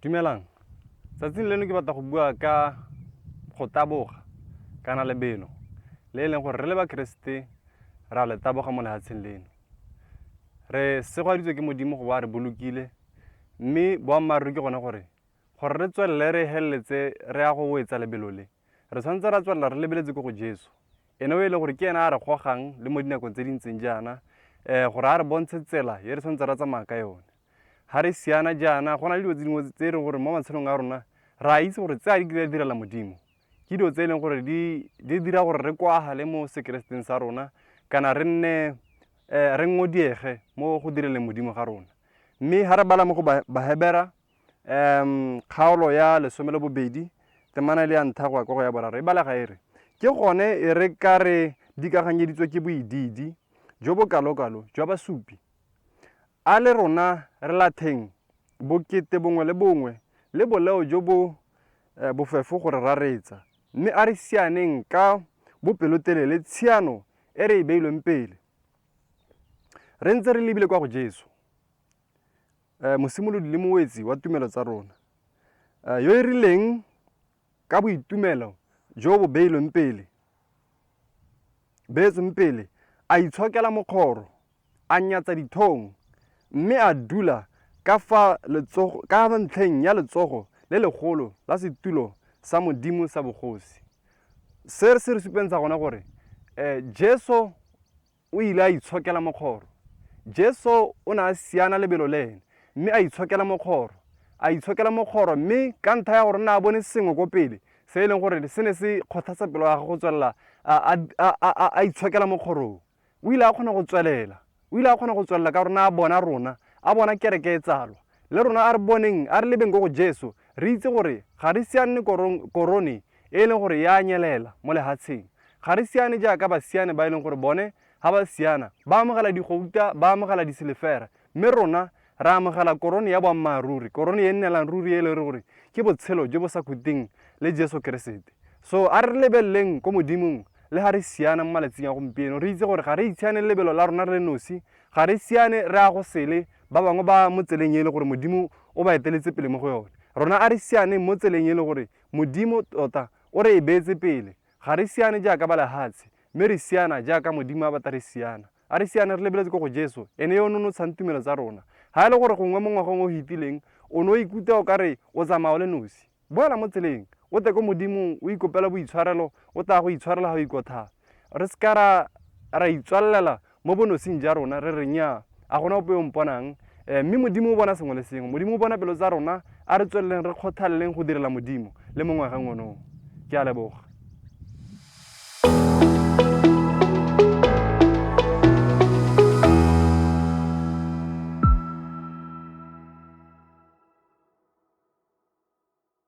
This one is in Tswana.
Dumelang. Tsatsing leno ke batla go bua ka go taboga kana lebelo le e leng gore re le bakeresete ra le taboga mo lehatsheng leno. Re segwaditswe ke modimo go ba re bolokile, mme boammaaruri ke gone gore re tswelele re heleletse re ya go wetsa lebelo le re tshwanetse ra tswelela re lebeletse ko go Jesu, ene o e leng gore ke ena a re gogang le mo dinakong tse di ntseng jaana gore a re bontshe tsela ye re tshwanetse ra tsamaya ka yone. Ha re siana jaana go na le dilo tse dingwe tse e leng gore mo matshelong a rona ra itse gore tse a di direla modimo ke dilo tse e leng gore di dira gore re kwagale mo sekeresiteng sa rona kana re nne re ngodiege mo go direleng modimo ga rona. Mme ha re bala mo go Bahebera kgaolo ya 12 temana le ya ntlha go ya go ya boraro e balega e re ke gone e re ka re dikaganyeditswe ke boididi jo bo kalo-kalo jwa basupi a le rona re latheng bokete bongwe le bongwe le boleo jo bo bofefo gore raretsa, mme a re sianeng ka bopelotelele tshiano e re e beilweng pele re ntse re lebile kwa go Jesu, mosimolodi le moetsi wa tumelo tsa rona, yo e rileng ka boitumelo jo bo beetsweng pele a itshokela mokgoro, a nyatsa dithong, mme a dula ka ntlheng ya letsogo le legolo la setulo sa modimo sa bogosi. Se se re supentsha gona gore Jesu o ile a itshokela mokgoro. Jesu o ne a siana lebelo le ene, mme a itshokela mokgoro, mme ka ntlha ya gore na a bone sengwe ko pele se e leng gore se ne se kgothatsa pelo ya gagwe go tswelela a itshokela mokgorong. O ile a kgona go tswelela ka rona a bona kereke e tsalwa le rona a re boneng a re lebeng ko go Jesu re itse gore ga re siane korone e leng gore ya nyelela mo lehatsheng. Ga re siane jaaka basiane ba e leng gore bone ga ba siana ba amogela digouta, ba amogela disilefera, mme rona re amogela korone ya boammaaruri, korone e nnelang ruri e le gore ke botshelo jo bo sa khuteng le Jesu Keresete. So a re lebeleleng ko modimong le ga re siana mo malatsing a gompieno re itse gore ga re itshiane lebelo la rona re le nosi, ga re siane re a go sele ba bangwe ba mo tseleng e le gore modimo o ba eteletse pele mo go yone. Rona a re siane mo tseleng e le gore modimo tota o re e beetse pele, ga re siane jaaka ba lehatshe, mme re siana jaaka modimo a batla re siana. A re siane re lebeletse ko go Jesu, ene yo o nonotshang tumelo tsa rona. Ha e le gore gongwe mo ngwageng o hitileng o ne o ikutlwa o kare o tsamaya o le nosi, boela mo tseleng o te ko modimong o ikopela boitshwarelo, o tla go itshwarela ga o ikotha. Re seka ra itswalela mo bonosing ja rona re re nnyaa a gona ope o mponang, mme modimo o bona sengwe le sengwe. Modimo o bona pelo tsa rona, a re tsweleleng re kgothaleleng go direla modimo le mo ngwageng ono. Ke a leboga.